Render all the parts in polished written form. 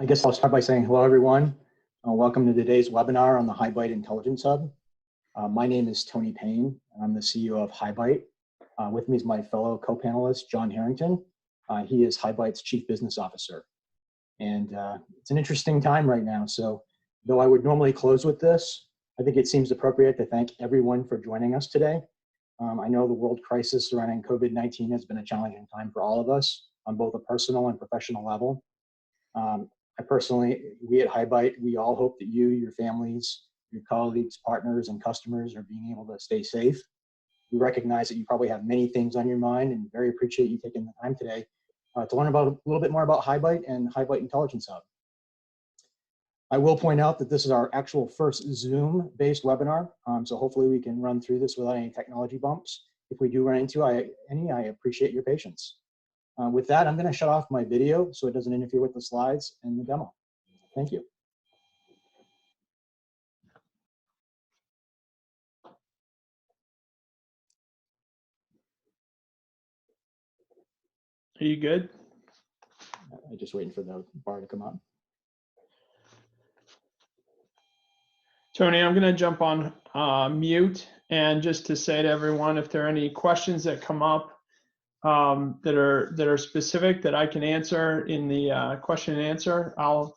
I guess I'll start by saying hello, everyone. Welcome to today's webinar on the HighByte Intelligence Hub. My name is Tony Paine, and I'm the CEO of HighByte. With me is my fellow co-panelist, John Harrington. He is HighByte's Chief Business Officer. And it's an interesting time right now. So though I would normally close with this, I think it seems appropriate to thank everyone for joining us today. I know the world crisis surrounding COVID-19 has been a challenging time for all of us on both a personal and professional level. We at HighByte, we all hope that you, your families, your colleagues, partners, and customers are being able to stay safe. We recognize that you probably have many things on your mind and very appreciate you taking the time today to learn a little bit more about HighByte and HighByte Intelligence Hub. I will point out that this is our actual first Zoom-based webinar, so hopefully we can run through this without any technology bumps. If we do run into any, I appreciate your patience. With that, I'm going to shut off my video so it doesn't interfere with the slides and the demo. Thank you. Are you good? I'm just waiting for the bar to come up. Tony, I'm going to jump on mute, and just to say to everyone, if there are any questions that come up that are specific that I can answer in the question and answer, I'll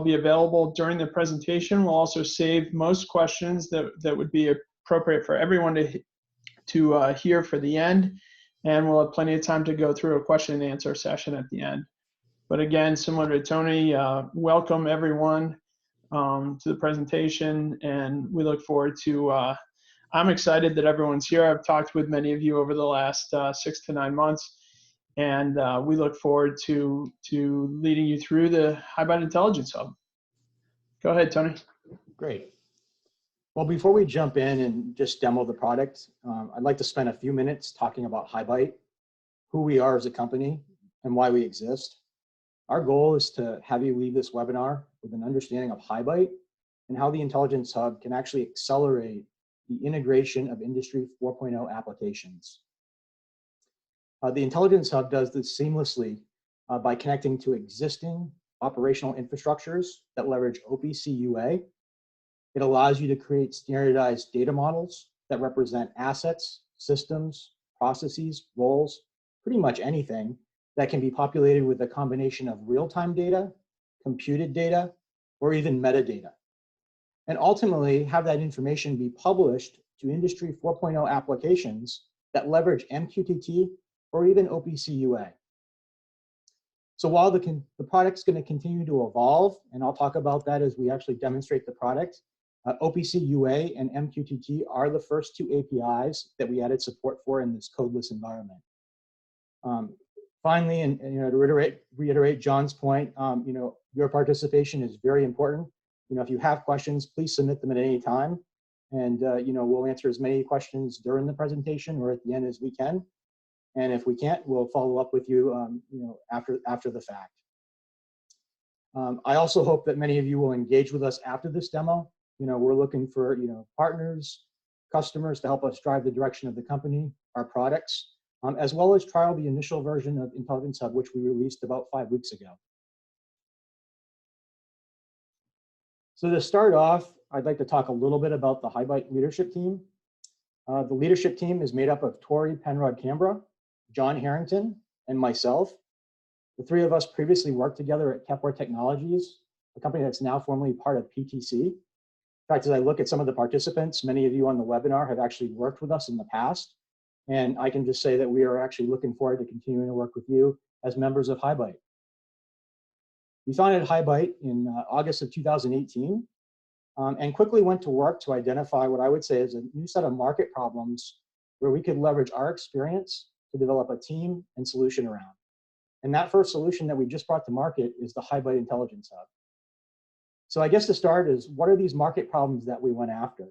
be available during the presentation. We'll also save most questions that would be appropriate for everyone to hear for the end, and we'll have plenty of time to go through a question and answer session at the end. But again, similar to Tony, welcome everyone to the presentation, and we look forward to I'm excited that everyone's here. I've talked with many of you over the last 6 to 9 months, and we look forward to leading you through the HighByte Intelligence Hub. Go ahead, Tony. Great. Well, before we jump in and just demo the product, I'd like to spend a few minutes talking about HighByte, who we are as a company, and why we exist. Our goal is to have you leave this webinar with an understanding of HighByte and how the Intelligence Hub can actually accelerate the integration of Industry 4.0 applications. The Intelligence Hub does this seamlessly by connecting to existing operational infrastructures that leverage OPC UA. It allows you to create standardized data models that represent assets, systems, processes, roles, pretty much anything that can be populated with a combination of real-time data, computed data, or even metadata. And ultimately have that information be published to Industry 4.0 applications that leverage MQTT or even OPC UA. So while the product's going to continue to evolve, and I'll talk about that as we actually demonstrate the product, OPC UA and MQTT are the first 2 APIs that we added support for in this codeless environment. Finally, and to reiterate John's point, your participation is very important. If you have questions, please submit them at any time, and we'll answer as many questions during the presentation or at the end as we can. And if we can't, we'll follow up with you, after the fact. I also hope that many of you will engage with us after this demo. We're looking for partners, customers to help us drive the direction of the company, our products, as well as trial the initial version of Intelligence Hub, which we released about 5 weeks ago. So to start off, I'd like to talk a little bit about the HighByte leadership team. The leadership team is made up of Tori Penrod-Cambra, John Harrington, and myself. The 3 of us previously worked together at Kepler Technologies, a company that's now formerly part of PTC. In fact, as I look at some of the participants, many of you on the webinar have actually worked with us in the past. And I can just say that we are actually looking forward to continuing to work with you as members of HighByte. We founded HighByte in August of 2018 and quickly went to work to identify what I would say is a new set of market problems where we could leverage our experience to develop a team and solution around. And that first solution that we just brought to market is the HighByte Intelligence Hub. So I guess to start is, what are these market problems that we went after?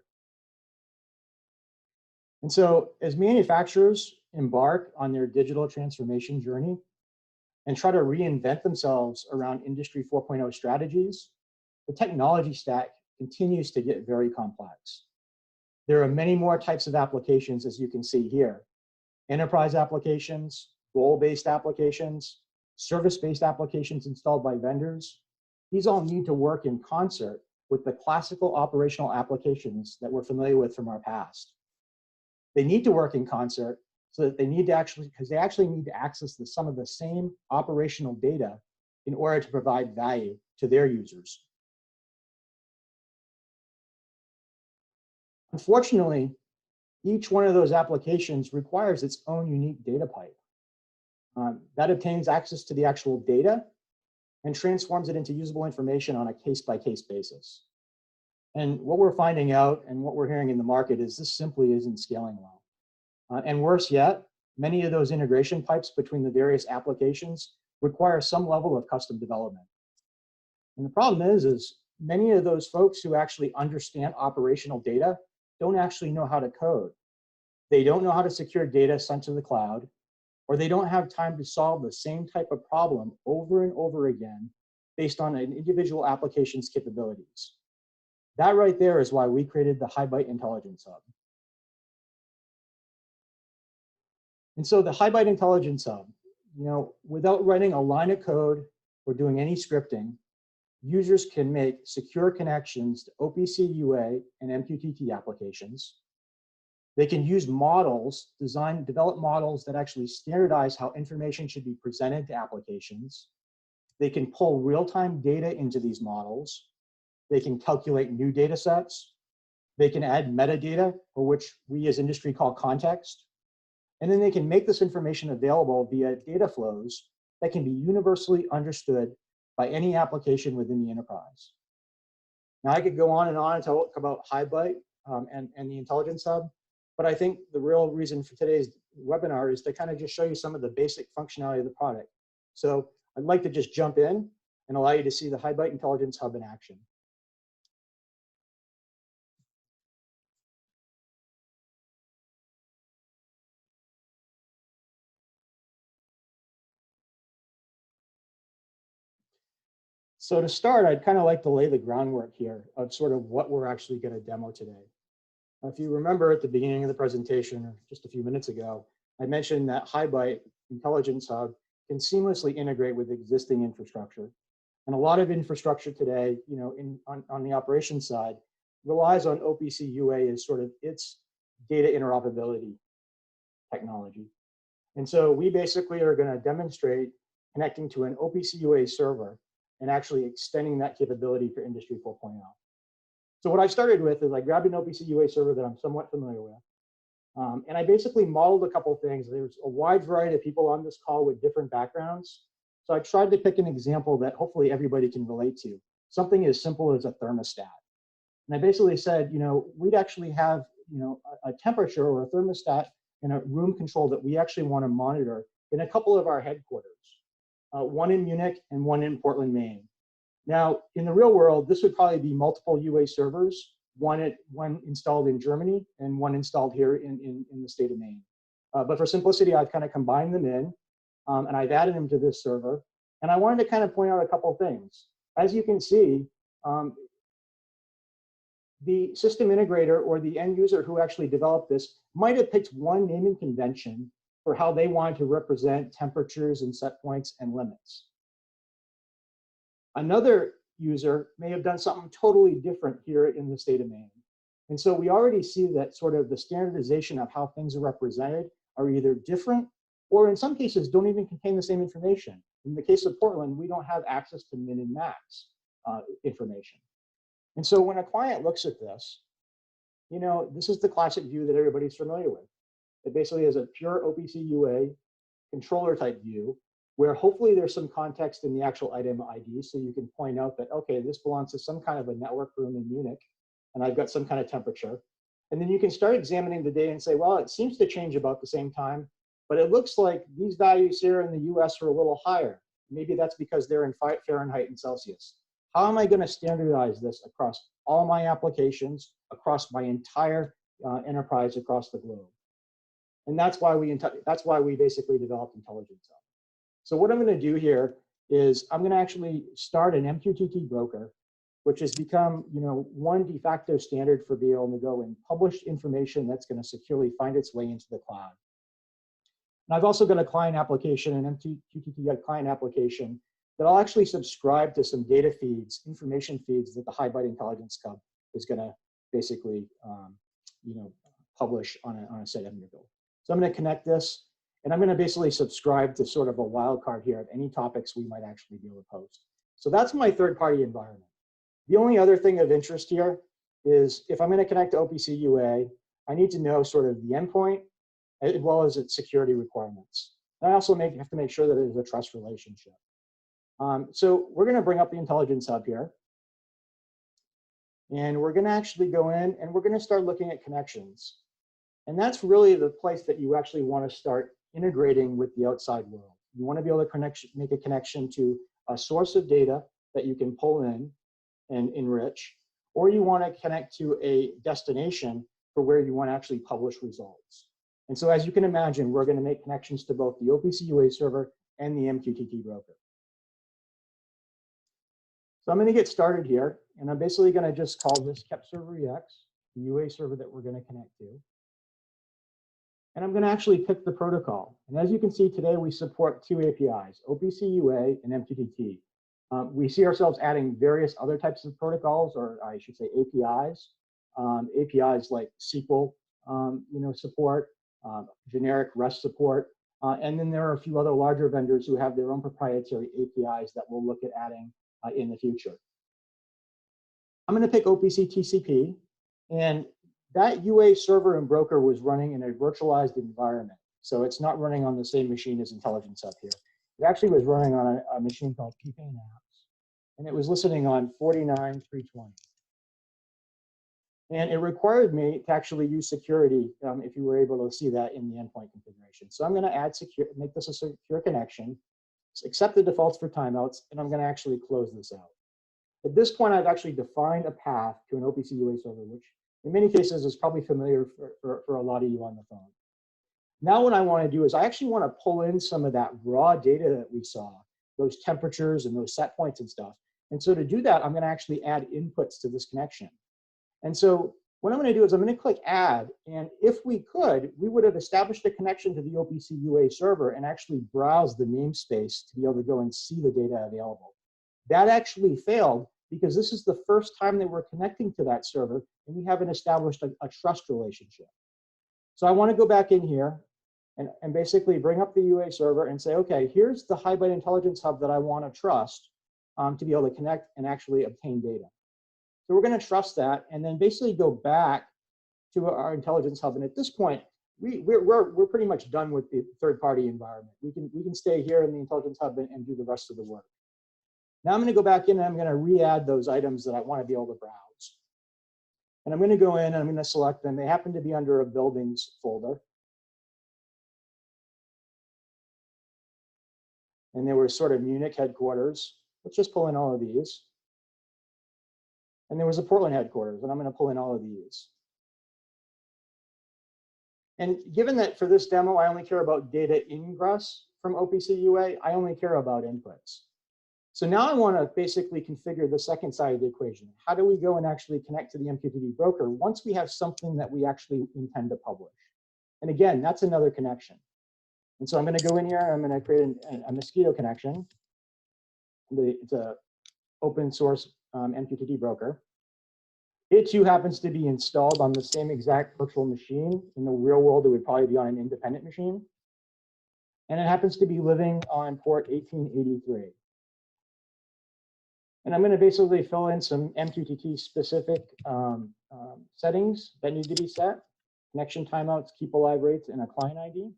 And so as manufacturers embark on their digital transformation journey and try to reinvent themselves around Industry 4.0 strategies, the technology stack continues to get very complex. There are many more types of applications, as you can see here. Enterprise applications, role-based applications, service-based applications installed by vendors, these all need to work in concert with the classical operational applications that we're familiar with from our past. They need to work in concert so that they need to because they actually need to access some of the same operational data in order to provide value to their users. Unfortunately, each one of those applications requires its own unique data pipe that obtains access to the actual data and transforms it into usable information on a case-by-case basis. And what we're finding out and what we're hearing in the market is this simply isn't scaling well. And worse yet, many of those integration pipes between the various applications require some level of custom development. And the problem is many of those folks who actually understand operational data don't actually know how to code. They don't know how to secure data sent to the cloud, or they don't have time to solve the same type of problem over and over again based on an individual application's capabilities. That right there is why we created the HighByte Intelligence Hub. And so the HighByte Intelligence Hub, without writing a line of code or doing any scripting, users can make secure connections to OPC UA and MQTT applications. They can use models, develop models that actually standardize how information should be presented to applications. They can pull real-time data into these models. They can calculate new data sets. They can add metadata, or which we as industry call context. And then they can make this information available via data flows that can be universally understood by any application within the enterprise. Now I could go on and talk about HighByte and the Intelligence Hub, but I think the real reason for today's webinar is to kind of just show you some of the basic functionality of the product. So I'd like to just jump in and allow you to see the HighByte Intelligence Hub in action. So to start, I'd kind of like to lay the groundwork here of sort of what we're actually going to demo today. If you remember at the beginning of the presentation, or just a few minutes ago, I mentioned that HighByte Intelligence Hub can seamlessly integrate with existing infrastructure. And a lot of infrastructure today, on the operations side, relies on OPC UA as sort of its data interoperability technology. And so we basically are going to demonstrate connecting to an OPC UA server and actually extending that capability for Industry 4.0. So what I started with is I grabbed an OPC UA server that I'm somewhat familiar with. And I basically modeled a couple of things. There's a wide variety of people on this call with different backgrounds. So I tried to pick an example that hopefully everybody can relate to, something as simple as a thermostat. And I basically said, we'd actually have, a temperature or a thermostat in a room control that we actually want to monitor in a couple of our headquarters, one in Munich and one in Portland, Maine. Now, in the real world, this would probably be multiple UA servers, one installed in Germany and one installed here in the state of Maine. But for simplicity, I've kind of combined them in, and I've added them to this server. And I wanted to kind of point out a couple of things. As you can see, the system integrator or the end user who actually developed this might have picked one naming convention for how they wanted to represent temperatures and set points and limits. Another user may have done something totally different here in the state of Maine. And so we already see that sort of the standardization of how things are represented are either different or in some cases don't even contain the same information. In the case of Portland, we don't have access to min and max information. And so when a client looks at this, this is the classic view that everybody's familiar with. It basically is a pure OPC UA controller type view where hopefully there's some context in the actual item ID, so you can point out that, okay, this belongs to some kind of a network room in Munich, and I've got some kind of temperature. And then you can start examining the data and say, well, it seems to change about the same time, but it looks like these values here in the US are a little higher. Maybe that's because they're in Fahrenheit and Celsius. How am I going to standardize this across all my applications, across my entire enterprise across the globe? And that's why we basically developed Intelligence Hub. So what I'm going to do here is I'm going to actually start an MQTT broker, which has become, one de facto standard for being able to go and publish information that's going to securely find its way into the cloud. And I've also got a client application, an MQTT client application that I'll actually subscribe to some data feeds, information feeds that the HighByte Intelligence Hub is going to basically, publish on a site I'm going to build. So I'm going to connect this, and I'm going to basically subscribe to sort of a wildcard here of any topics we might actually be able to post. So that's my third-party environment. The only other thing of interest here is if I'm going to connect to OPC UA, I need to know sort of the endpoint as well as its security requirements. And I also have to make sure that there's a trust relationship. So we're going to bring up the Intelligence Hub here. And we're going to actually go in and we're going to start looking at connections. And that's really the place that you actually want to start integrating with the outside world. You want to be able to make a connection to a source of data that you can pull in and enrich, or you want to connect to a destination for where you want to actually publish results. And so as you can imagine, we're going to make connections to both the OPC UA server and the MQTT broker. So I'm going to get started here, and I'm basically going to just call this kept server EX, the UA server that we're going to connect to. And I'm going to actually pick the protocol. And as you can see today, we support two APIs, OPC UA and MQTT. We see ourselves adding various other types of protocols, or I should say APIs. APIs like SQL, support, generic REST support, and then there are a few other larger vendors who have their own proprietary APIs that we'll look at adding in the future. I'm going to pick OPC TCP, and that UA server and broker was running in a virtualized environment. So it's not running on the same machine as Intelligence Hub here. It actually was running on a machine called Paine apps, and it was listening on 49.320. And it required me to actually use security if you were able to see that in the endpoint configuration. So I'm going to make this a secure connection, accept the defaults for timeouts, and I'm going to actually close this out. At this point, I've actually defined a path to an OPC UA server, which in many cases is probably familiar for a lot of you on the phone. Now what I want to do is I actually want to pull in some of that raw data that we saw, those temperatures and those set points and stuff. And so to do that, I'm going to actually add inputs to this connection. And so what I'm going to do is I'm going to click add. And if we could, we would have established a connection to the OPC UA server and actually browse the namespace to be able to go and see the data available. That actually failed because this is the first time that we're connecting to that server and we haven't established a trust relationship. So I want to go back in here and basically bring up the UA server and say, okay, here's the HighByte Intelligence Hub that I want to trust to be able to connect and actually obtain data. So we're going to trust that and then basically go back to our Intelligence Hub. And at this point, we're pretty much done with the third-party environment. We can stay here in the Intelligence Hub and do the rest of the work. Now I'm going to go back in and I'm going to re-add those items that I want to be able to browse. And I'm going to go in and I'm going to select them. They happen to be under a buildings folder. And they were sort of Munich headquarters. Let's just pull in all of these. And there was a Portland headquarters, and I'm going to pull in all of these. And given that for this demo, I only care about data ingress from OPC UA, I only care about inputs. So now I want to basically configure the second side of the equation. How do we go and actually connect to the MQTT broker once we have something that we actually intend to publish? And again, that's another connection. And so I'm going to go in here, I'm going to create a Mosquito connection. It's an open source MQTT broker. It too happens to be installed on the same exact virtual machine. In the real world, it would probably be on an independent machine. And it happens to be living on port 1883. And I'm going to basically fill in some MQTT specific settings that need to be set. Connection timeouts, keep alive rates, and a client ID.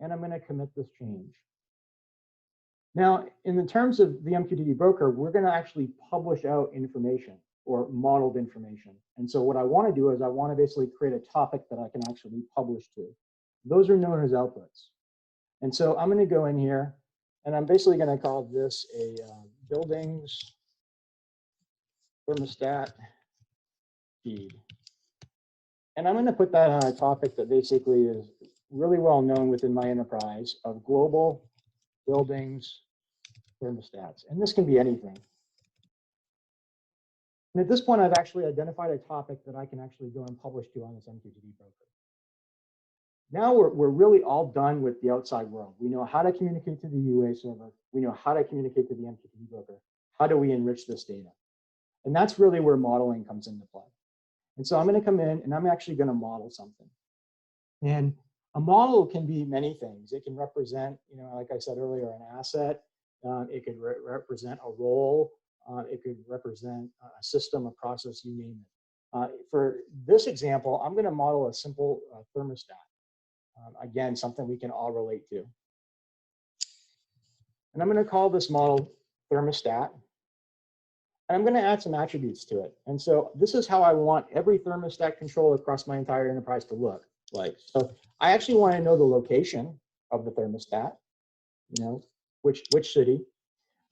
And I'm going to commit this change. Now, in the terms of the MQTT broker, we're going to actually publish out information or modeled information. And so what I want to do is I want to basically create a topic that I can actually publish to. Those are known as outputs. And so I'm going to go in here and I'm basically going to call this a buildings thermostat feed. And I'm going to put that on a topic that basically is really well known within my enterprise of global buildings thermostats. And this can be anything. And at this point, I've actually identified a topic that I can actually go and publish to on this MQTT broker. Now we're really all done with the outside world. We know how to communicate to the UA server. We know how to communicate to the MQTT broker. How do we enrich this data? And that's really where modeling comes into play. And so I'm going to come in and I'm actually going to model something. And a model can be many things. It can represent, like I said earlier, an asset. It could represent a role. It could represent a system, a process, you name it. For this example, I'm going to model a simple thermostat. Again, something we can all relate to. And I'm going to call this model thermostat. And I'm going to add some attributes to it. And so this is how I want every thermostat control across my entire enterprise to look like. So I actually want to know the location of the thermostat, which city.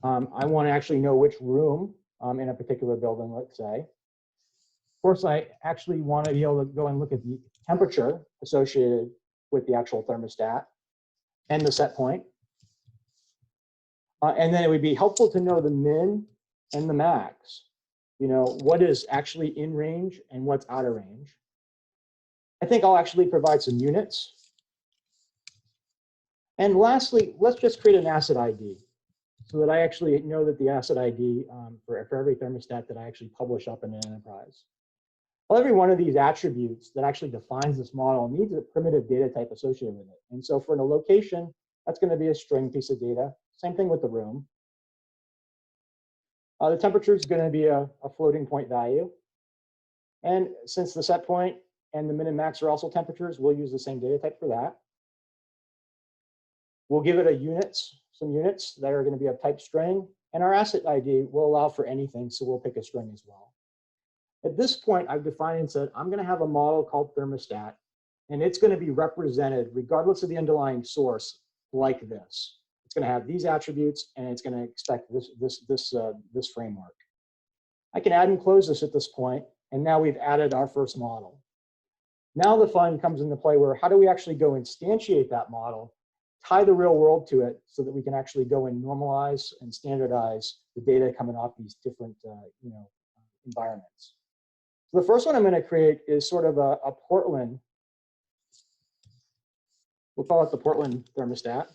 I want to actually know which room in a particular building, let's say. Of course, I actually want to be able to go and look at the temperature associated with the actual thermostat and the set point. And then it would be helpful to know the min and the max. What is actually in range and what's out of range. I think I'll actually provide some units. And lastly, let's just create an asset ID so that I actually know that the asset ID for every thermostat that I actually publish up in an enterprise. Well, every one of these attributes that actually defines this model needs a primitive data type associated with it. And so for a location, that's going to be a string piece of data. Same thing with the room. The temperature is going to be a floating point value. And since the set point and the min and max are also temperatures, we'll use the same data type for that. We'll give it some units that are going to be of type string. And our asset ID will allow for anything, so we'll pick a string as well. At this point, I've defined and said, I'm going to have a model called thermostat, and it's going to be represented, regardless of the underlying source, like this. It's going to have these attributes, and it's going to expect this framework. I can add and close this at this point, and now we've added our first model. Now the fun comes into play where how do we actually go instantiate that model, tie the real world to it so that we can actually go and normalize and standardize the data coming off these different environments. So the first one I'm going to create is sort of a Portland. We'll call it the Portland thermostat.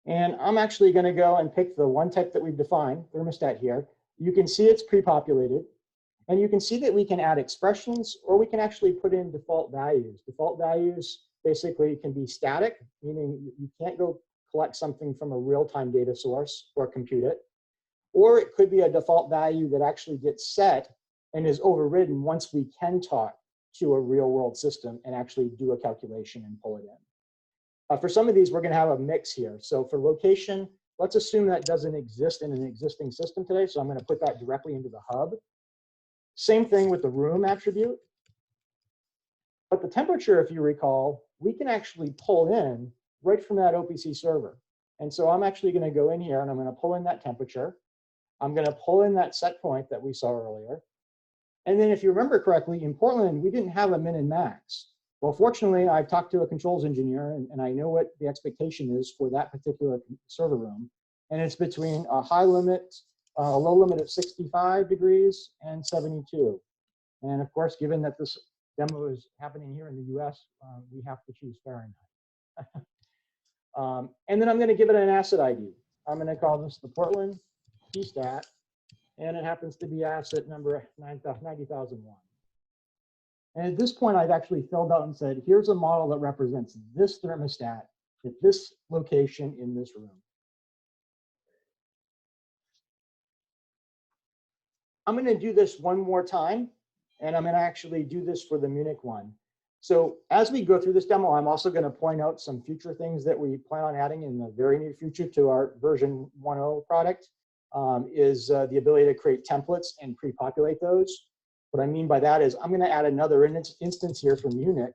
And I'm actually going to go and pick the one type that we've defined, thermostat here. You can see it's pre-populated. And you can see that we can add expressions, or we can actually put in default values. Default values basically can be static, meaning you can't go collect something from a real-time data source or compute it. Or it could be a default value that actually gets set and is overridden once we can talk to a real-world system and actually do a calculation and pull it in. For some of these, we're going to have a mix here. So for location, let's assume that doesn't exist in an existing system today. So I'm going to put that directly into the hub. Same thing with the room attribute. But the temperature, if you recall, we can actually pull in right from that OPC server. And so I'm actually going to go in here and I'm going to pull in that temperature. I'm going to pull in that set point that we saw earlier. And then if you remember correctly, in Portland, we didn't have a min and max. Well, fortunately, I've talked to a controls engineer and I know what the expectation is for that particular server room. And it's between a high limit, a low limit of 65 degrees and 72. And of course, given that this demo is happening here in the US, we have to choose Fahrenheit. And then I'm going to give it an asset ID. I'm going to call this the Portland PStat, and it happens to be asset number 90,001. And at this point, I've actually filled out and said, here's a model that represents this thermostat at this location in this room. I'm going to do this one more time, and I'm going to actually do this for the Munich one. So as we go through this demo, I'm also going to point out some future things that we plan on adding in the very near future to our version 1.0 product, is the ability to create templates and pre-populate those. What I mean by that is I'm going to add another instance here from Munich.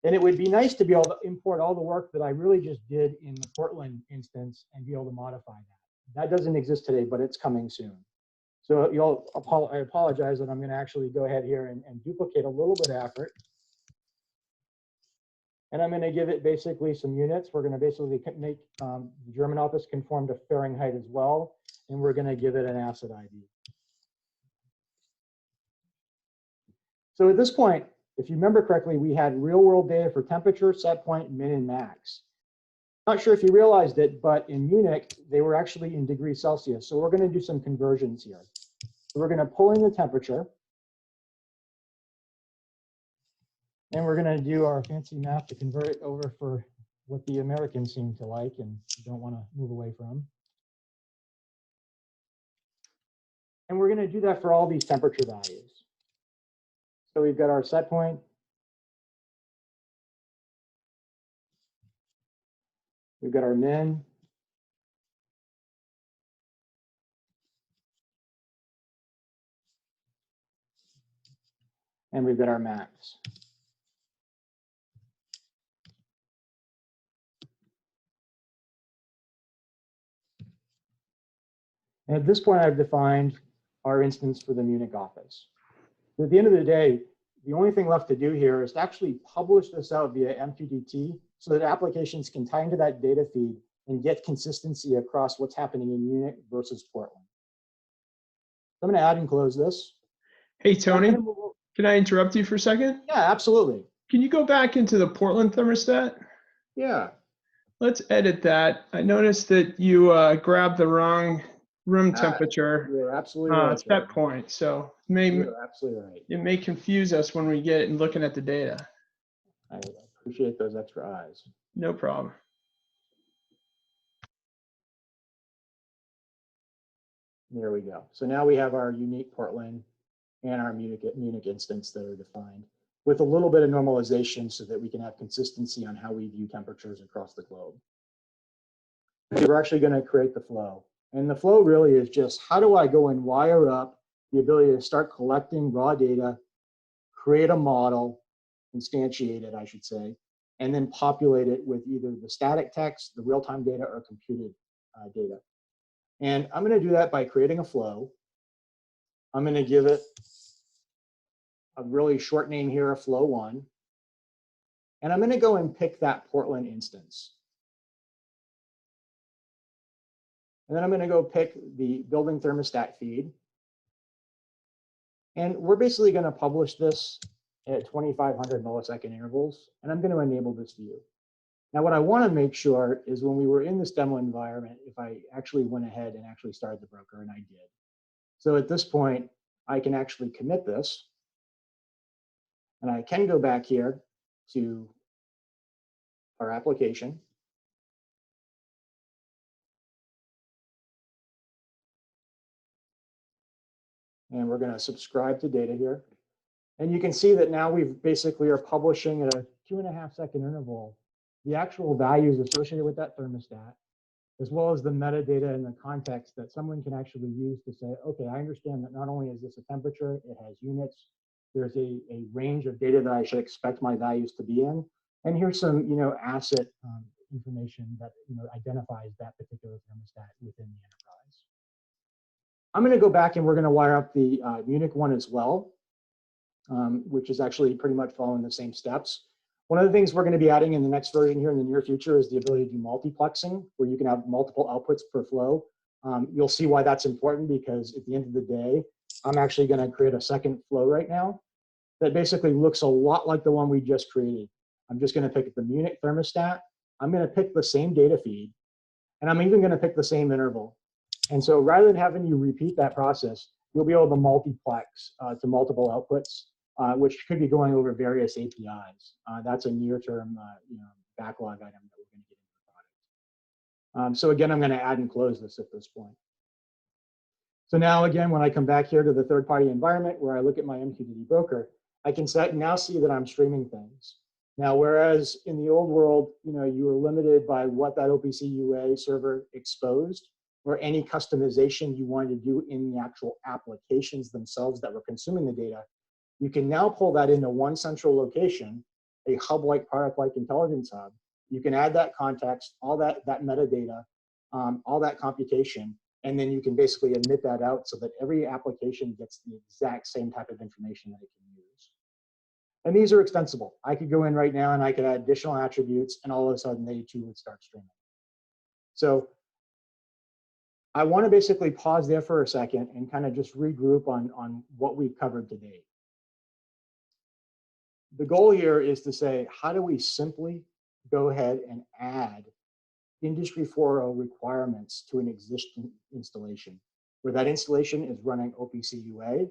And it would be nice to be able to import all the work that I really just did in the Portland instance and be able to modify that. That doesn't exist today, but it's coming soon. So I apologize that I'm going to actually go ahead here and duplicate a little bit of effort. And I'm going to give it basically some units. We're going to basically make the German office conform to Fahrenheit as well. And we're going to give it an asset ID. So at this point, if you remember correctly, we had real world data for temperature, set point, min, and max. Not sure if you realized it, but in Munich, they were actually in degrees Celsius. So we're going to do some conversions here. So we're going to pull in the temperature. And we're going to do our fancy math to convert it over for what the Americans seem to like and don't want to move away from. And we're going to do that for all these temperature values. So we've got our set point. We've got our min. And we've got our max. And at this point, I've defined our instance for the Munich office. So at the end of the day, the only thing left to do here is to actually publish this out via MQTT so that applications can tie into that data feed and get consistency across what's happening in Munich versus Portland. So I'm going to add and close this. Hey, Tony, can I interrupt you for a second? Yeah, absolutely. Can you go back into the Portland thermostat? Yeah. Let's edit that. I noticed that you grabbed the wrong room temperature You're absolutely right. set point. So you're absolutely right. It may confuse us when we get and looking at the data. I appreciate those extra eyes. No problem. There we go. So now we have our unique Portland and our Munich instance that are defined with a little bit of normalization so that we can have consistency on how we view temperatures across the globe. We're actually going to create the flow. And the flow really is just how do I go and wire up the ability to start collecting raw data, create a model, instantiate it, I should say, and then populate it with either the static text, the real-time data, or computed data. And I'm going to do that by creating a flow. I'm going to give it a really short name here, a flow 1. And I'm going to go and pick that Portland instance. And then I'm going to go pick the building thermostat feed. And we're basically going to publish this at 2,500 millisecond intervals. And I'm going to enable this view. Now, what I want to make sure is when we were in this demo environment, if I actually went ahead and actually started the broker, and I did. So at this point, I can actually commit this. And I can go back here to our application. And we're going to subscribe to data here. And you can see that now we've basically are publishing at a 2.5 second interval the actual values associated with that thermostat, as well as the metadata and the context that someone can actually use to say, okay, I understand that not only is this a temperature, it has units, there's a range of data that I should expect my values to be in. And here's some, asset information that, identifies that particular thermostat within the enterprise. I'm going to go back and we're going to wire up the Munich one as well, which is actually pretty much following the same steps. One of the things we're going to be adding in the next version here in the near future is the ability to do multiplexing, where you can have multiple outputs per flow. You'll see why that's important because at the end of the day, I'm actually going to create a second flow right now that basically looks a lot like the one we just created. I'm just going to pick the Munich thermostat. I'm going to pick the same data feed, and I'm even going to pick the same interval. And so rather than having you repeat that process, you'll be able to multiplex to multiple outputs, which could be going over various APIs. That's a near-term backlog item that we're going to get into the product. So again, I'm going to add and close this at this point. So now again, when I come back here to the third-party environment where I look at my MQTT broker, I can now see that I'm streaming things. Now, whereas in the old world, you were limited by what that OPC UA server exposed, or any customization you wanted to do in the actual applications themselves that were consuming the data, you can now pull that into one central location, a hub-like, product-like intelligence hub. You can add that context, all that metadata, all that computation, and then you can basically emit that out so that every application gets the exact same type of information that it can use. And these are extensible. I could go in right now and I could add additional attributes, and all of a sudden they too would start streaming. So I want to basically pause there for a second and kind of just regroup on what we've covered to date. the goal here is to say, how do we simply go ahead and add Industry 4.0 requirements to an existing installation, where that installation is running OPC UA,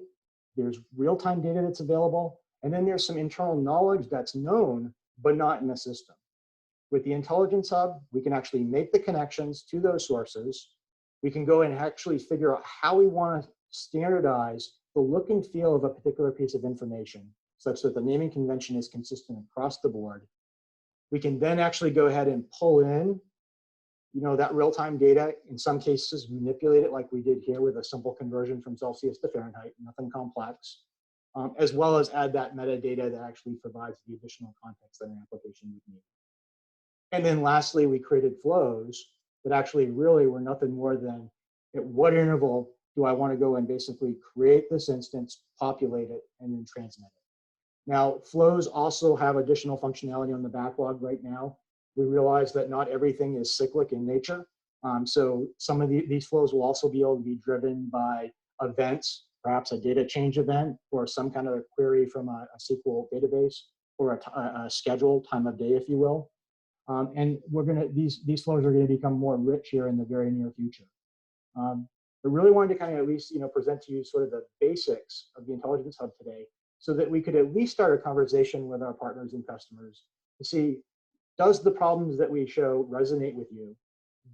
there's real-time data that's available, and then there's some internal knowledge that's known, but not in the system. With the Intelligence Hub, we can actually make the connections to those sources. We can go and actually figure out how we want to standardize the look and feel of a particular piece of information, such that the naming convention is consistent across the board. We can then actually go ahead and pull in, that real-time data, in some cases manipulate it like we did here with a simple conversion from Celsius to Fahrenheit, nothing complex, as well as add that metadata that actually provides the additional context that an application would need. And then lastly, we created flows that actually really were nothing more than, at what interval do I want to go and basically create this instance, populate it, and then transmit it. Now, flows also have additional functionality on the backlog right now. We realize that not everything is cyclic in nature. So some of these flows will also be able to be driven by events, perhaps a data change event, or some kind of a query from a SQL database, or a schedule, time of day, if you will. And these flows are going to become more rich here in the very near future. I really wanted to kind of at least present to you sort of the basics of the Intelligence Hub today, so that we could at least start a conversation with our partners and customers to see, does the problems that we show resonate with you?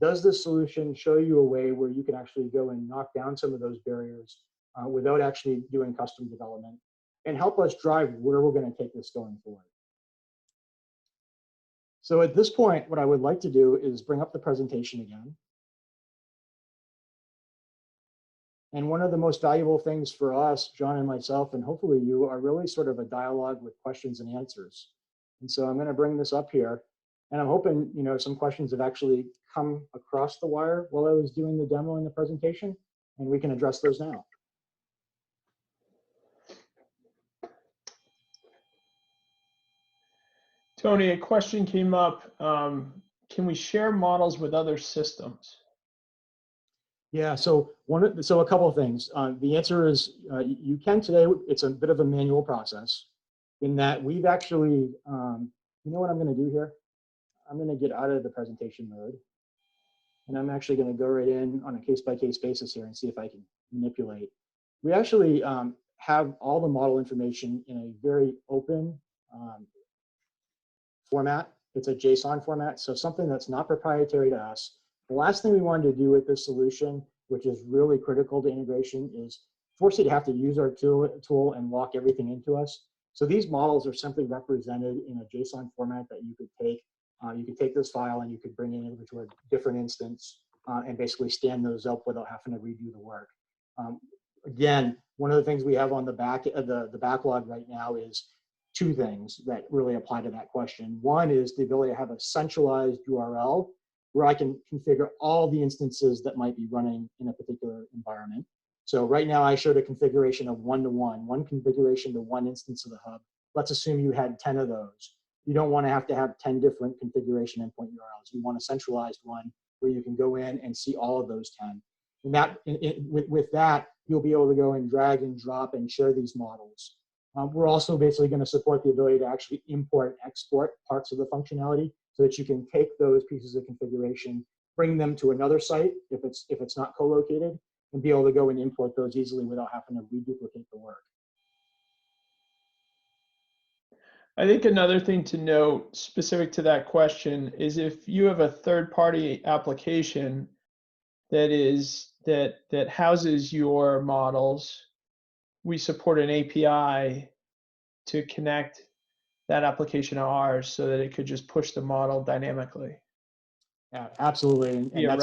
Does the solution show you a way where you can actually go and knock down some of those barriers without actually doing custom development, and help us drive where we're going to take this going forward? So at this point, what I would like to do is bring up the presentation again. And one of the most valuable things for us, John and myself, and hopefully you, are really sort of a dialogue with questions and answers. And so I'm going to bring this up here, and I'm hoping some questions have actually come across the wire while I was doing the demo and the presentation, and we can address those now. Tony, a question came up. Can we share models with other systems? Yeah, so a couple of things. The answer is you can today. It's a bit of a manual process in that we've actually, you know what I'm going to do here? I'm going to get out of the presentation mode, and I'm actually going to go right in on a case-by-case basis here and see if I can manipulate. We actually have all the model information in a very open format. It's a JSON format, so something that's not proprietary to us. The last thing we wanted to do with this solution, which is really critical to integration, is force you to have to use our tool and lock everything into us. So these models are simply represented in a JSON format that you could take. You could take this file and you could bring it over to a different instance and basically stand those up without having to redo the work. Again, one of the things we have on the backlog right now is two things that really apply to that question. One is the ability to have a centralized URL where I can configure all the instances that might be running in a particular environment. So right now I showed a configuration of one configuration to one instance of the hub. Let's assume you had 10 of those. You don't want to have 10 different configuration endpoint URLs. You want a centralized one where you can go in and see all of those 10. And with that, you'll be able to go and drag and drop and share these models. We're also basically going to support the ability to actually import and export parts of the functionality so that you can take those pieces of configuration, bring them to another site if it's not co-located, and be able to go and import those easily without having to reduplicate the work. I think another thing to note specific to that question is if you have a third-party application that houses your models, we support an API to connect that application to ours so that it could just push the model dynamically. Yeah, absolutely, and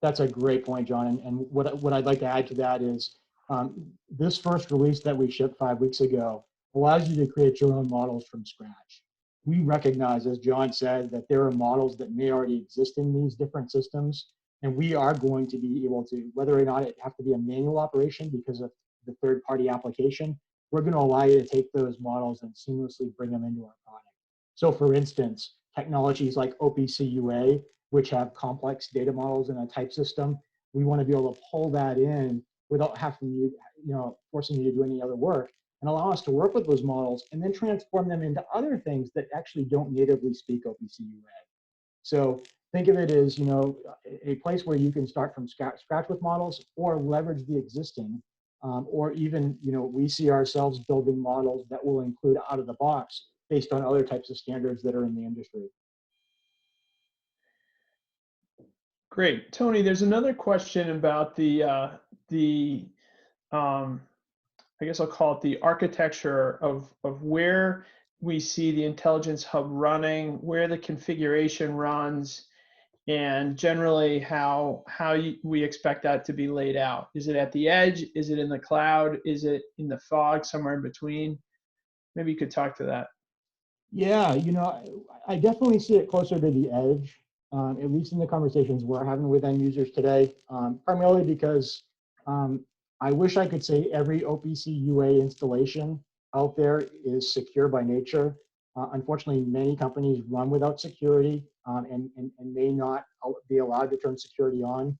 that's a great point, John. And what I'd like to add to that is this first release that we shipped 5 weeks ago allows you to create your own models from scratch. We recognize, as John said, that there are models that may already exist in these different systems, and we are going to be able to, whether or not it have to be a manual operation because of the third-party application, we're going to allow you to take those models and seamlessly bring them into our product. So for instance, technologies like OPC UA, which have complex data models in a type system, we want to be able to pull that in without having you, forcing you to do any other work, and allow us to work with those models and then transform them into other things that actually don't natively speak OPC UA. So think of it as, a place where you can start from scratch with models or leverage the existing, or even, we see ourselves building models that will include out of the box based on other types of standards that are in the industry. Great. Tony, there's another question about I guess I'll call it the architecture of where we see the intelligence hub running, where the configuration runs, and generally how we expect that to be laid out. Is it at the edge? Is it in the cloud? Is it in the fog, somewhere in between? Maybe you could talk to that. Yeah, I definitely see it closer to the edge, at least in the conversations we're having with end users today, primarily because I wish I could say every OPC UA installation out there is secure by nature. Unfortunately, many companies run without security and may not be allowed to turn security on.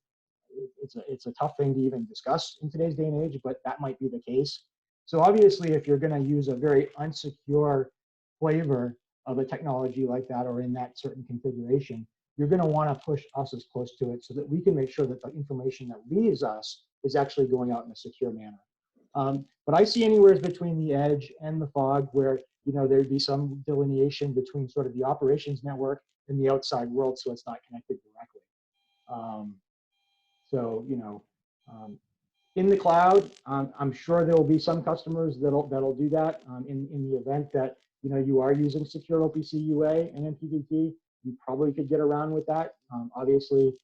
It's a tough thing to even discuss in today's day and age, but that might be the case. So obviously, if you're going to use a very unsecure flavor of a technology like that or in that certain configuration, you're going to want to push us as close to it so that we can make sure that the information that leaves us is actually going out in a secure manner. But I see anywhere between the edge and the fog where there'd be some delineation between sort of the operations network and the outside world, so it's not connected directly. In the cloud, I'm sure there will be some customers that'll do that. In the event that you are using secure OPC UA and MQTT, you probably could get around with that. Obviously,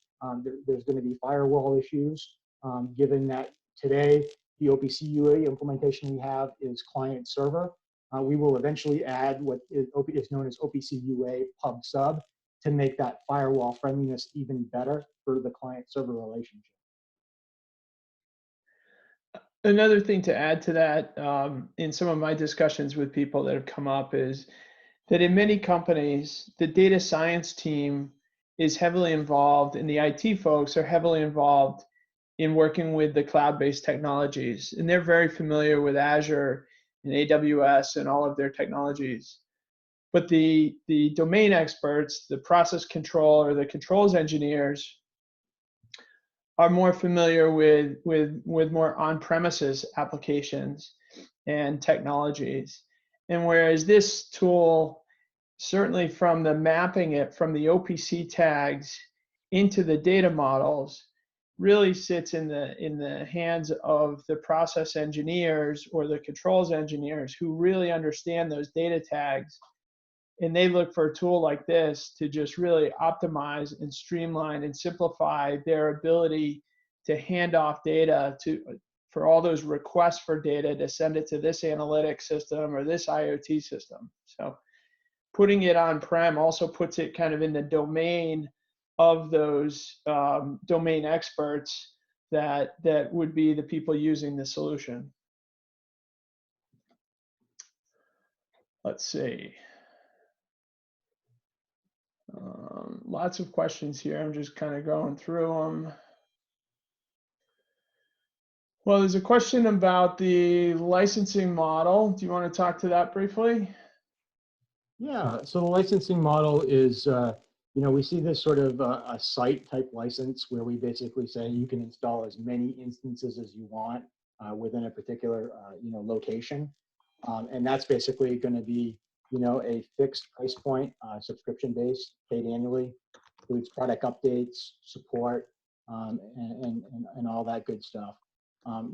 there's going to be firewall issues, given that today the OPC UA implementation we have is client server. We will eventually add what is known as OPC UA pub sub to make that firewall friendliness even better for the client server relationship. Another thing to add to that, in some of my discussions with people that have come up, is that in many companies, the data science team is heavily involved and the IT folks are heavily involved in working with the cloud-based technologies. And they're very familiar with Azure and AWS and all of their technologies. But the domain experts, the process control or the controls engineers, are more familiar with more on-premises applications and technologies. And whereas this tool, certainly from the mapping it from the OPC tags into the data models, really sits in the hands of the process engineers or the controls engineers who really understand those data tags. And they look for a tool like this to just really optimize and streamline and simplify their ability to hand off data for all those requests for data to send it to this analytics system or this IoT system. So putting it on-prem also puts it kind of in the domain of those domain experts that would be the people using the solution. Let's see. Lots of questions here. I'm just kind of going through them. Well, there's a question about the licensing model. Do you want to talk to that briefly? Yeah, so the licensing model is, we see this sort of a site type license where we basically say you can install as many instances as you want within a particular, location. And that's basically going to be, a fixed price point, subscription-based, paid annually, includes product updates, support, and all that good stuff.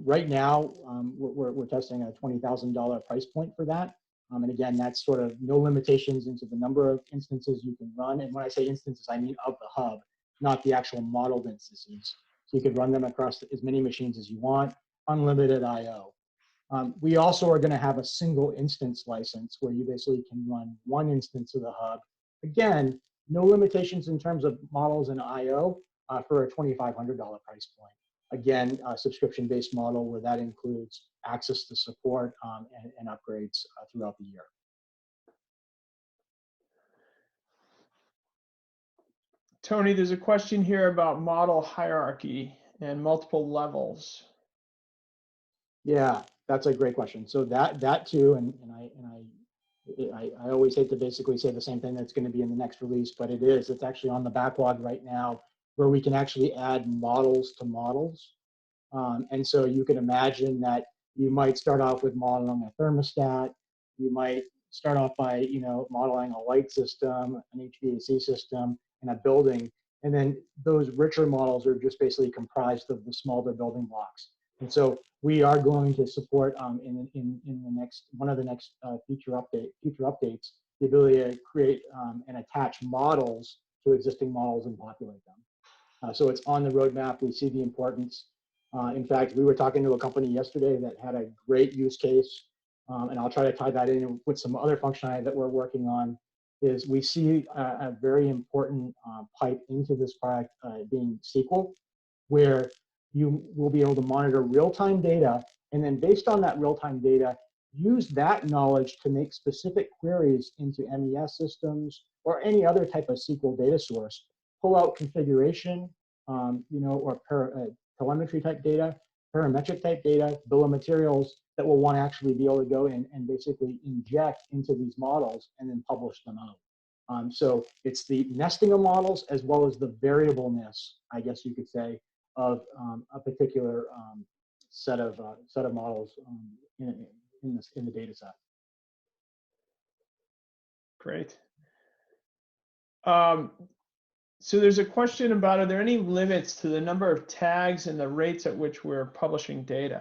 Right now, we're testing a $20,000 price point for that. And again, that's sort of no limitations into the number of instances you can run. And when I say instances, I mean of the hub, not the actual modeled instances. So you could run them across as many machines as you want, unlimited I/O. We also are going to have a single instance license where you basically can run one instance of the hub. Again, no limitations in terms of models and I/O for a $2,500 price point. Again, a subscription-based model where that includes access to support and upgrades throughout the year. Tony, there's a question here about model hierarchy and multiple levels. Yeah, That's a great question. So that too, and I always hate to basically say the same thing that's going to be in the next release, but it is. It's actually on the backlog right now, where we can actually add models to models. And so you can imagine that you might start off with modeling a thermostat. You might start off by modeling a light system, an HVAC system, and a building. And then those richer models are just basically comprised of the smaller building blocks. And so we are going to support in the next one of the next future updates the ability to create and attach models to existing models and populate them. So it's on the roadmap. We see the importance. In fact, we were talking to a company yesterday that had a great use case, and I'll try to tie that in with some other functionality that we're working on. Is we see a very important pipe into this product being SQL, where you will be able to monitor real-time data, and then based on that real-time data, use that knowledge to make specific queries into MES systems or any other type of SQL data source, pull out configuration, or telemetry type data, parametric type data, bill of materials that will want to actually be able to go in and basically inject into these models and then publish them out. So it's the nesting of models as well as the variableness, I guess you could say, of a particular set of models in the data set. Great. So there's a question about, are there any limits to the number of tags and the rates at which we're publishing data?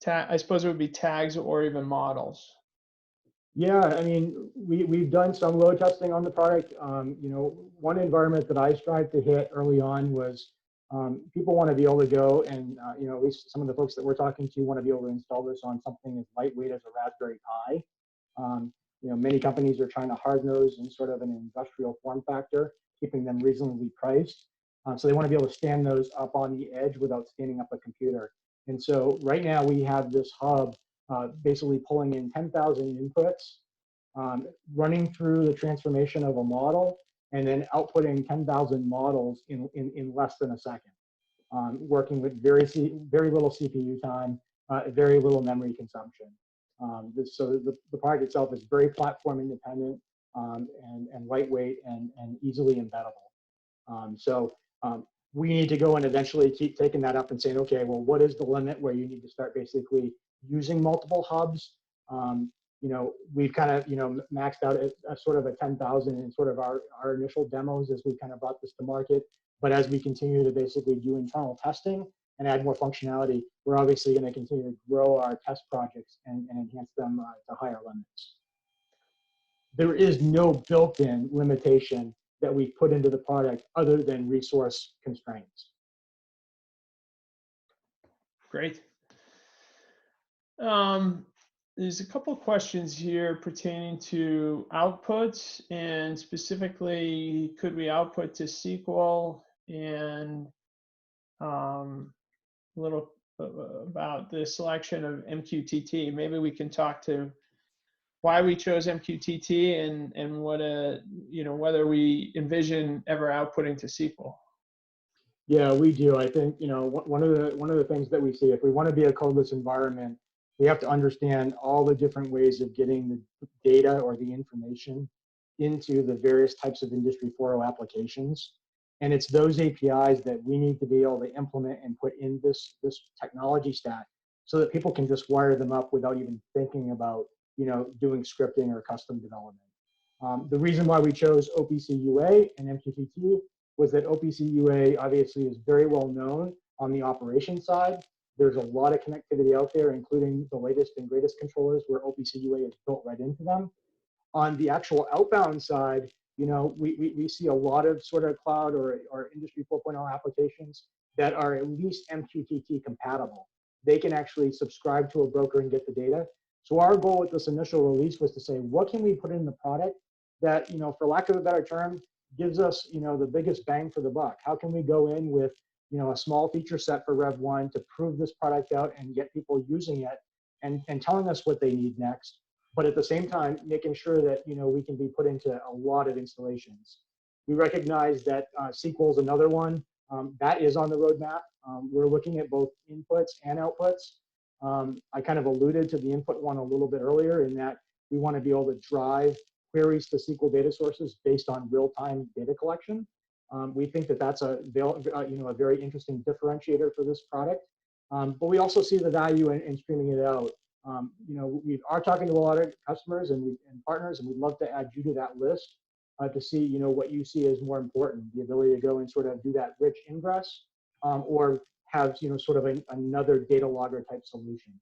I suppose it would be tags or even models. Yeah, I mean, we've done some load testing on the product. One environment that I strive to hit early on was people want to be able to go and, at least some of the folks that we're talking to want to be able to install this on something as lightweight as a Raspberry Pi. Many companies are trying to harden those in sort of an industrial form factor, keeping them reasonably priced. So they want to be able to stand those up on the edge without standing up a computer. And so right now we have this hub basically pulling in 10,000 inputs, running through the transformation of a model, and then outputting 10,000 models in less than a second, working with very little CPU time, very little memory consumption. So the product itself is very platform independent and lightweight and easily embeddable. So we need to go and eventually keep taking that up and saying, okay, well, what is the limit where you need to start basically using multiple hubs? We've kind of, maxed out a sort of a 10,000 in sort of our initial demos as we kind of brought this to market. But as we continue to basically do internal testing and add more functionality, we're obviously going to continue to grow our test projects and enhance them to higher limits. There is no built-in limitation that we put into the product other than resource constraints. Great. There's a couple of questions here pertaining to outputs, and specifically, could we output to SQL, and a little about the selection of MQTT. Maybe we can talk to why we chose MQTT and what whether we envision ever outputting to SQL. Yeah, we do. I think one of the things that we see, if we want to be a codeless environment, we have to understand all the different ways of getting the data or the information into the various types of Industry 4.0 applications. And it's those APIs that we need to be able to implement and put in this technology stack so that people can just wire them up without even thinking about doing scripting or custom development. The reason why we chose OPC UA and MQTT was that OPC UA obviously is very well known on the operations side. There's a lot of connectivity out there, including the latest and greatest controllers where OPC UA is built right into them. On the actual outbound side, we see a lot of sort of cloud or Industry 4.0 applications that are at least MQTT compatible. They can actually subscribe to a broker and get the data. So our goal with this initial release was to say, what can we put in the product that, for lack of a better term, gives us, the biggest bang for the buck? How can we go in with, a small feature set for Rev 1 to prove this product out and get people using it and telling us what they need next, but at the same time, making sure that, we can be put into a lot of installations. We recognize that SQL is another one that is on the roadmap. We're looking at both inputs and outputs. I kind of alluded to the input one a little bit earlier in that we want to be able to drive queries to SQL data sources based on real-time data collection. We think that that's a very interesting differentiator for this product. But we also see the value in streaming it out. We are talking to a lot of customers and partners, and we'd love to add you to that list to see, what you see as more important, the ability to go and sort of do that rich ingress, or have, sort of another data logger type solution.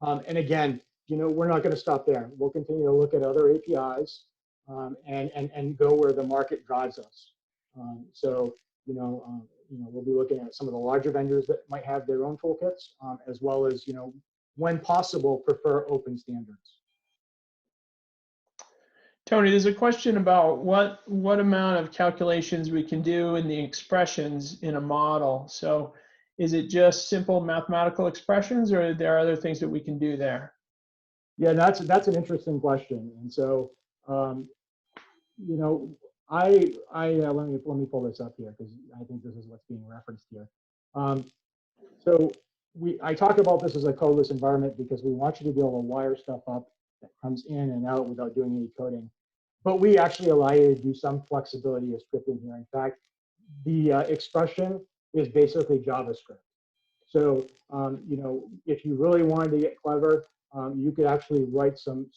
And again, we're not going to stop there. We'll continue to look at other APIs and go where the market drives us. We'll be looking at some of the larger vendors that might have their own toolkits, as well as, when possible, prefer open standards. Tony, there's a question about what amount of calculations we can do in the expressions in a model. So is it just simple mathematical expressions, or are there other things that we can do there? Yeah, that's an interesting question. And so, let me pull this up here because I think this is what's being referenced here. I talk about this as a codeless environment because we want you to be able to wire stuff up that comes in and out without doing any coding. But we actually allow you to do some flexibility of scripting here. In fact, the expression is basically JavaScript. So, if you really wanted to get clever, you could actually write some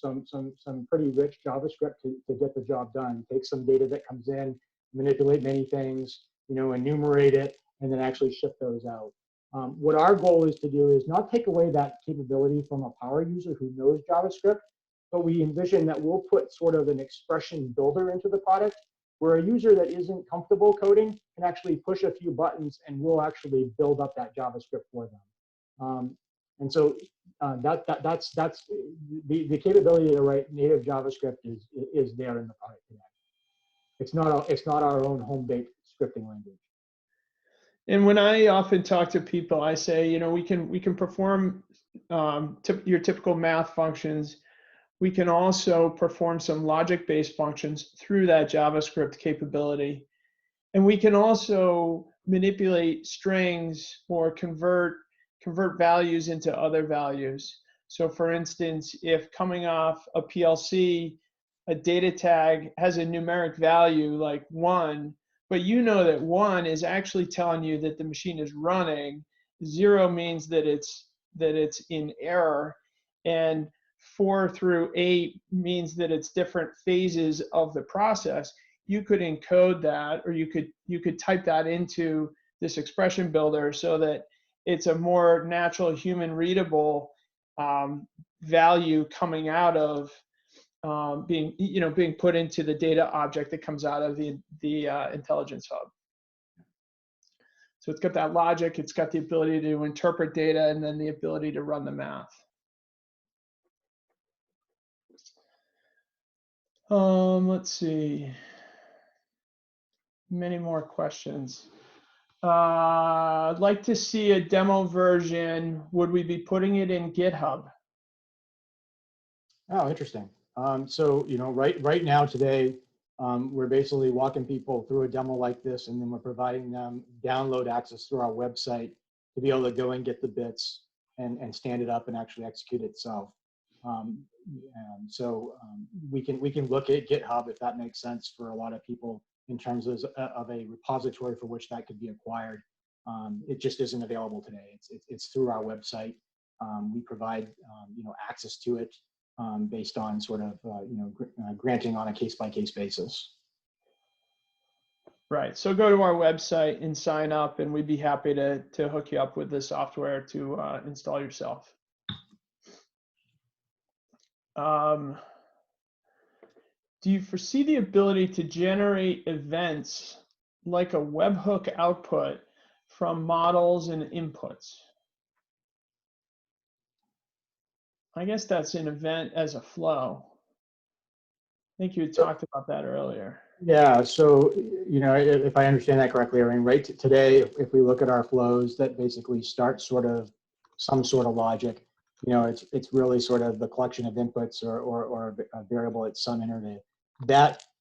pretty rich JavaScript to get the job done. Take some data that comes in, manipulate many things, enumerate it, and then actually ship those out. What our goal is to do is not take away that capability from a power user who knows JavaScript, but we envision that we'll put sort of an expression builder into the product where a user that isn't comfortable coding can actually push a few buttons and we'll actually build up that JavaScript for them. And so that's the capability to write native JavaScript is there in the product today. It's not our own home-baked scripting language. And when I often talk to people, I say, we can perform your typical math functions. We can also perform some logic-based functions through that JavaScript capability. And we can also manipulate strings or convert values into other values. So for instance, if coming off a PLC, a data tag has a numeric value like 1, but that 1 is actually telling you that the machine is running, 0 means that it's in error, and 4 through 8 means that it's different phases of the process. You could encode that, or you could type that into this expression builder so that it's a more natural human readable value coming out of being put into the data object that comes out of the intelligence hub. So it's got that logic, it's got the ability to interpret data, and then the ability to run the math. Let's see. Many more questions. I'd like to see a demo version. Would we be putting it in GitHub? Oh, interesting. So, right now today, we're basically walking people through a demo like this, and then we're providing them download access through our website to be able to go and get the bits and stand it up and actually execute itself. We can look at GitHub if that makes sense for a lot of people in terms of a repository for which that could be acquired. It just isn't available today. It's through our website. We provide access to it based on sort of granting on a case-by-case basis. Right. So go to our website and sign up, and we'd be happy to hook you up with the software to install yourself. Do you foresee the ability to generate events like a webhook output from models and inputs? I guess that's an event as a flow. I think you had talked about that earlier. Yeah, so, if I understand that correctly, right today, if we look at our flows that basically start some sort of logic, it's really sort of the collection of inputs or a variable at some interval.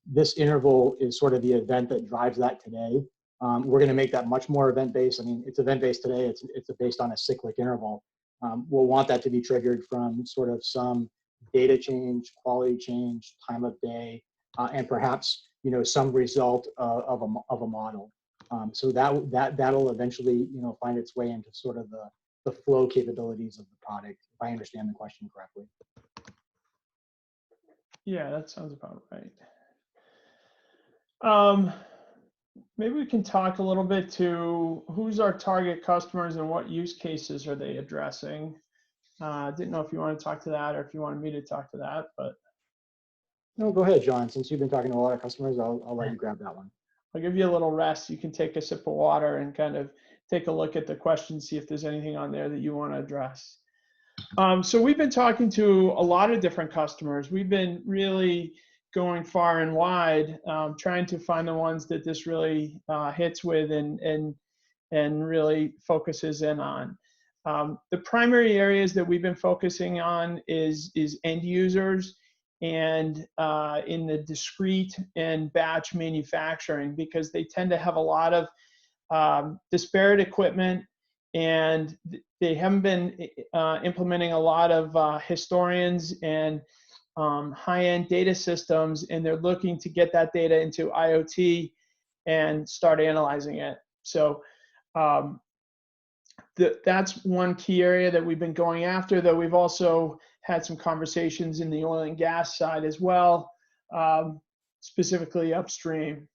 This interval is sort of the event that drives that today. We're going to make that much more event-based. I mean, it's event-based today. It's based on a cyclic interval. we'll want that to be triggered from sort of some data change, quality change, time of day, and perhaps some result of a model. So that'll eventually find its way into sort of the flow capabilities of the product, if I understand the question correctly. Yeah, that sounds about right. Maybe we can talk a little bit to who's our target customers and what use cases are they addressing. Didn't know if you want to talk to that or if you wanted me to talk to that, but. No, go ahead, John. Since you've been talking to a lot of customers, I'll let you grab that one. I'll give you a little rest. You can take a sip of water and kind of take a look at the questions, see if there's anything on there that you want to address. So we've been talking to a lot of different customers. We've been really going far and wide, trying to find the ones that this really hits with and really focuses in on. The primary areas that we've been focusing on is end users and in the discrete and batch manufacturing, because they tend to have a lot of disparate equipment, and they haven't been implementing a lot of historians and high-end data systems, and they're looking to get that data into IoT and start analyzing it. So that's one key area that we've been going after, though we've also had some conversations in the oil and gas side as well, specifically upstream.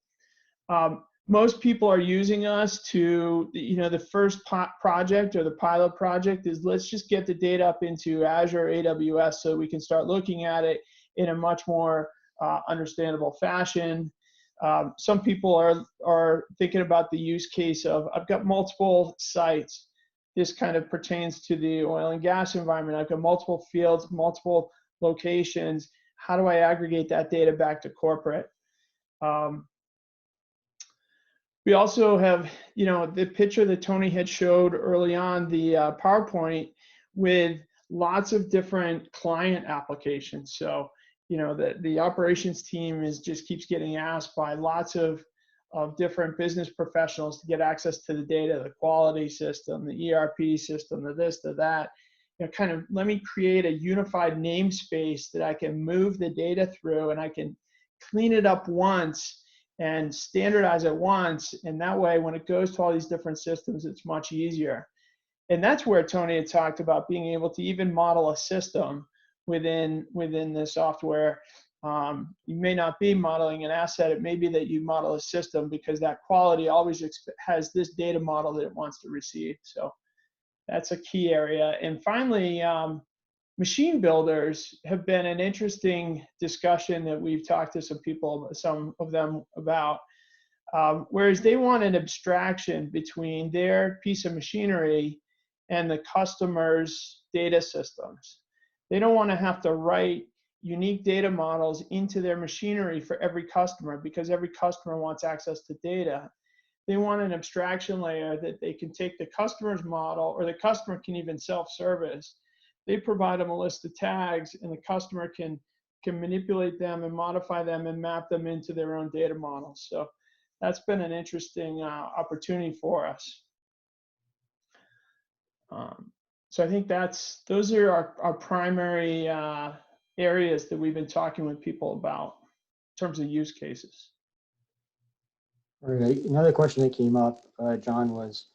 Most people are using us to, the first project or the pilot project is, let's just get the data up into Azure, AWS, so we can start looking at it in a much more understandable fashion. Some people are thinking about the use case of, I've got multiple sites. This kind of pertains to the oil and gas environment. I've got multiple fields, multiple locations. How do I aggregate that data back to corporate? We also have, the picture that Tony had showed early on, the PowerPoint, with lots of different client applications. So, the operations team just keeps getting asked by lots of different business professionals to get access to the data, the quality system, the ERP system, the this, the that. Kind of let me create a unified namespace that I can move the data through, and I can clean it up once and standardize it once, and that way when it goes to all these different systems, it's much easier. And that's where Tony had talked about being able to even model a system within the software. You may not be modeling an asset, it may be that you model a system, because that quality always has this data model that it wants to receive. So that's a key area. And finally, machine builders have been an interesting discussion that we've talked to some of them about, whereas they want an abstraction between their piece of machinery and the customer's data systems. They don't want to have to write unique data models into their machinery for every customer, because every customer wants access to data. They want an abstraction layer that they can take the customer's model, or the customer can even self-service. They provide them a list of tags, and the customer can manipulate them and modify them and map them into their own data models. So that's been an interesting opportunity for us. So I think those are our primary areas that we've been talking with people about in terms of use cases. All right. Another question that came up, John, was,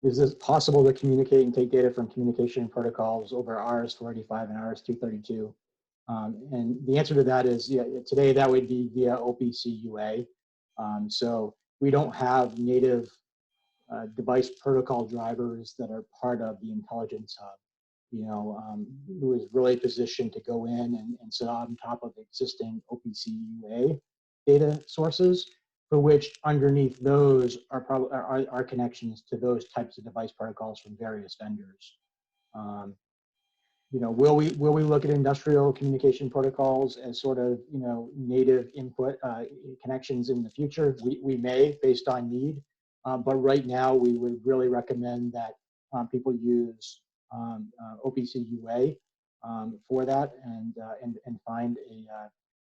is it possible to communicate and take data from communication protocols over RS-485 and RS-232? And the answer to that is, yeah, today that would be via OPC UA. So we don't have native device protocol drivers that are part of the intelligence hub, who is really positioned to go in and sit on top of existing OPC UA data sources, for which underneath those are probably our connections to those types of device protocols from various vendors. Will we look at industrial communication protocols as sort of native input connections in the future? We may, based on need, but right now we would really recommend that people use OPC UA for that, and find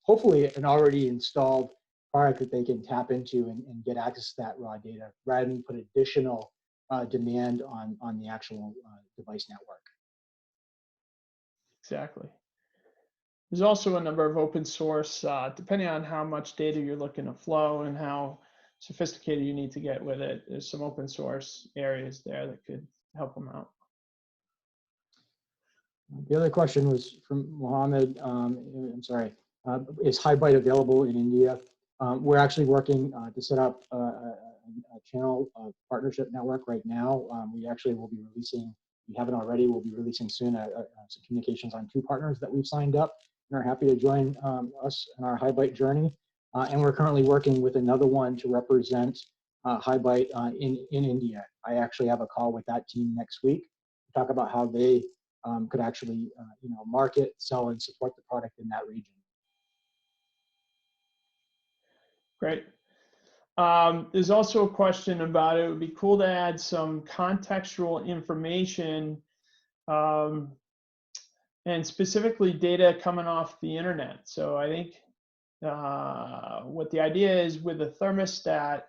hopefully an already installed product that they can tap into and get access to that raw data, rather than put additional demand on the actual device network. exactly. There's also a number of open source, depending on how much data you're looking to flow and how sophisticated you need to get with it. There's some open source areas there that could help them out. The other question was from Mohammed. I'm sorry. Is HighByte available in India? We're actually working to set up a channel partnership network right now. We actually will be releasing, we haven't already, we'll be releasing soon some communications on 2 partners that we've signed up and are happy to join us in our HighByte journey. And we're currently working with another one to represent HighByte in India. I actually have a call with that team next week to talk about how they could actually market, sell, and support the product in that region. Great. There's also a question about it would be cool to add some contextual information and specifically data coming off the internet. So I think what the idea is with a thermostat,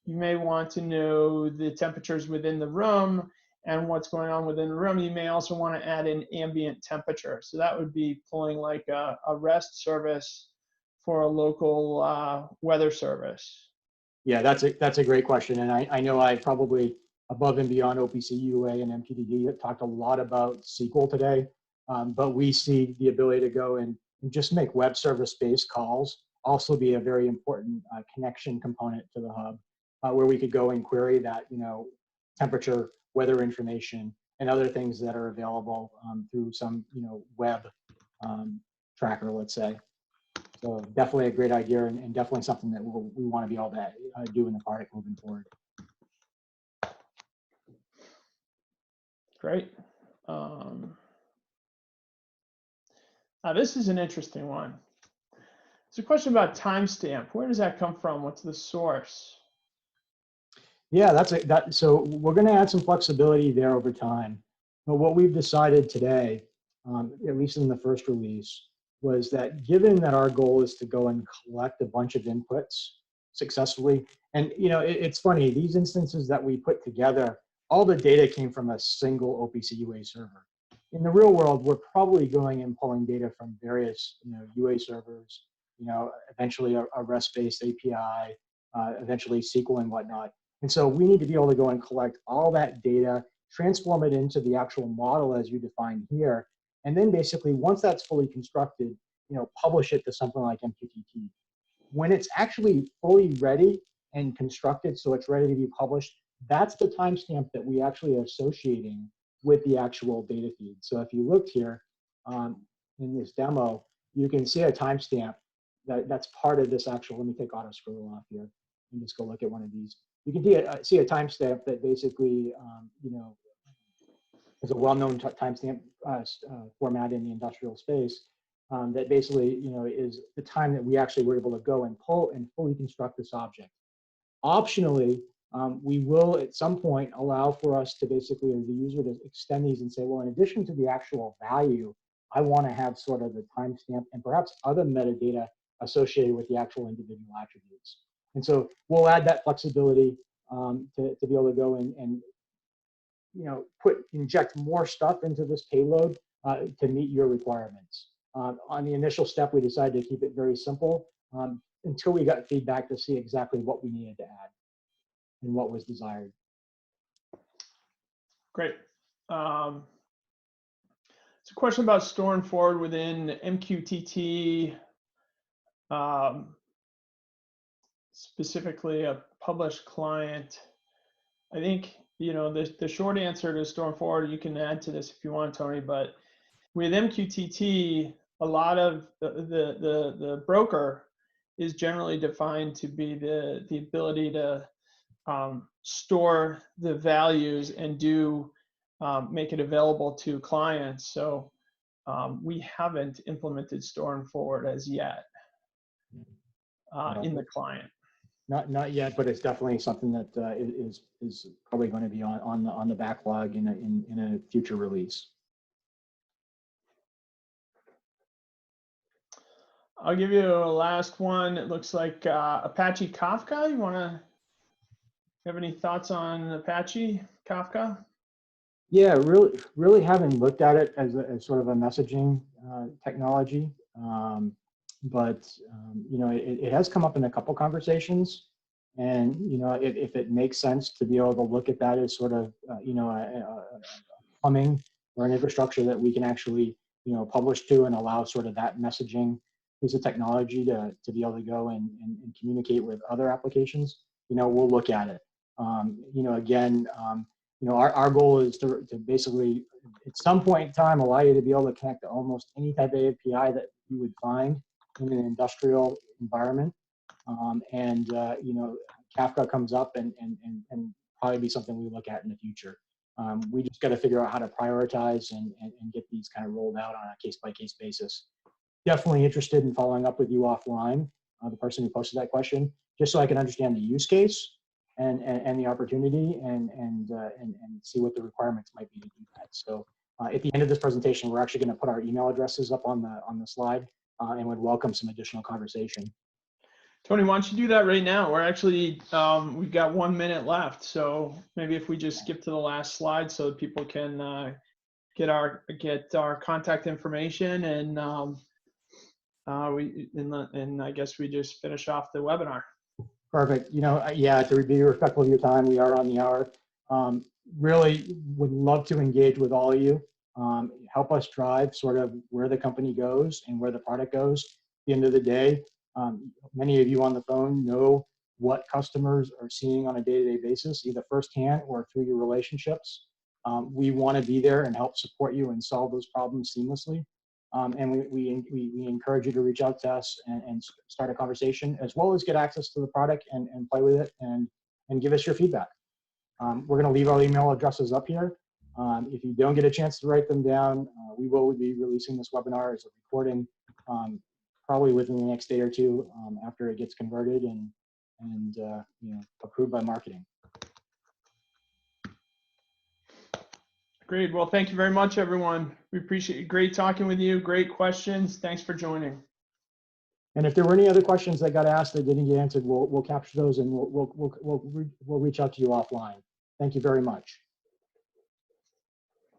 you may want to know the temperatures within the room and what's going on within the room. You may also want to add an ambient temperature. So that would be pulling like a REST service for a local weather service. Yeah, that's a great question. And I know I probably, above and beyond OPC, UA, and MQTT'ye, talked a lot about SQL today. But we see the ability to go and just make web service-based calls also be a very important connection component to the hub, where we could go and query that, temperature, weather information, and other things that are available through some, web tracker, let's say. So definitely a great idea, and definitely something that we want to be able to do in the product moving forward. Great. This is an interesting one. It's a question about timestamp. Where does that come from? What's the source? Yeah, so we're going to add some flexibility there over time. But what we've decided today, at least in the first release, was that given that our goal is to go and collect a bunch of inputs successfully, and it's funny, these instances that we put together, all the data came from a single OPC UA server. In the real world, we're probably going and pulling data from various UA servers, eventually a REST-based API, eventually SQL and whatnot. And so we need to be able to go and collect all that data, transform it into the actual model as you define here, and then basically once that's fully constructed, publish it to something like MQTT. When it's actually fully ready and constructed, so it's ready to be published, that's the timestamp that we actually are associating with the actual data feed. So if you looked here in this demo, you can see a timestamp that's part of this actual, let me take auto scroll off here and just go look at one of these. You can see a timestamp that basically, is a well-known timestamp format in the industrial space that basically, is the time that we actually were able to go and pull and fully construct this object. Optionally, we will at some point allow for us to basically, as the user, to extend these and say, well, in addition to the actual value, I want to have sort of the timestamp and perhaps other metadata associated with the actual individual attributes. And so we'll add that flexibility to be able to go and inject more stuff into this payload to meet your requirements. On the initial step, we decided to keep it very simple until we got feedback to see exactly what we needed to add and what was desired. Great. It's a question about store and forward within MQTT, specifically a published client. I think, the short answer to store and forward, you can add to this if you want, Tony, but with MQTT, a lot of the broker is generally defined to be the ability to store the values and make it available to clients. So we haven't implemented store and forward as yet in the client. Not yet, but it's definitely something that is probably going to be on the backlog in a future release. I'll give you a last one. It looks like Apache Kafka. You have any thoughts on Apache Kafka? Yeah, really haven't looked at it as sort of a messaging technology, you know, it has come up in a couple conversations, and you know, if it makes sense to be able to look at that as sort of you know, a plumbing or an infrastructure that we can actually, you know, publish to and allow sort of that messaging piece of technology to be able to go and communicate with other applications, you know, we'll look at it. You know, again, you know, our goal is to basically, at some point in time, allow you to be able to connect to almost any type of API that you would find in an industrial environment. You know, Kafka comes up and probably be something we look at in the future. We just got to figure out how to prioritize and get these kind of rolled out on a case-by-case basis. Definitely interested in following up with you offline, the person who posted that question, just so I can understand the use case and the opportunity and see what the requirements might be to do that. So at the end of this presentation, we're actually going to put our email addresses up on the slide and would welcome some additional conversation. Tony, why don't you do that right now? We're actually, we've got 1 minute left. So maybe if we just skip to the last slide so that people can get our contact information, and I guess we just finish off the webinar. Perfect. You know, yeah, to be respectful of your time, we are on the hour. Really would love to engage with all of you. Help us drive sort of where the company goes and where the product goes. At the end of the day, many of you on the phone know what customers are seeing on a day-to-day basis, either firsthand or through your relationships. We want to be there and help support you and solve those problems seamlessly. And we encourage you to reach out to us and start a conversation, as well as get access to the product and play with it and give us your feedback. We're going to leave our email addresses up here. If you don't get a chance to write them down, we will be releasing this webinar as a recording probably within the next day or two after it gets converted and you know, approved by marketing. Great. Well, thank you very much, everyone. We appreciate it. Great talking with you. Great questions. Thanks for joining. And if there were any other questions that got asked that didn't get answered, we'll capture those and we'll reach out to you offline. Thank you very much.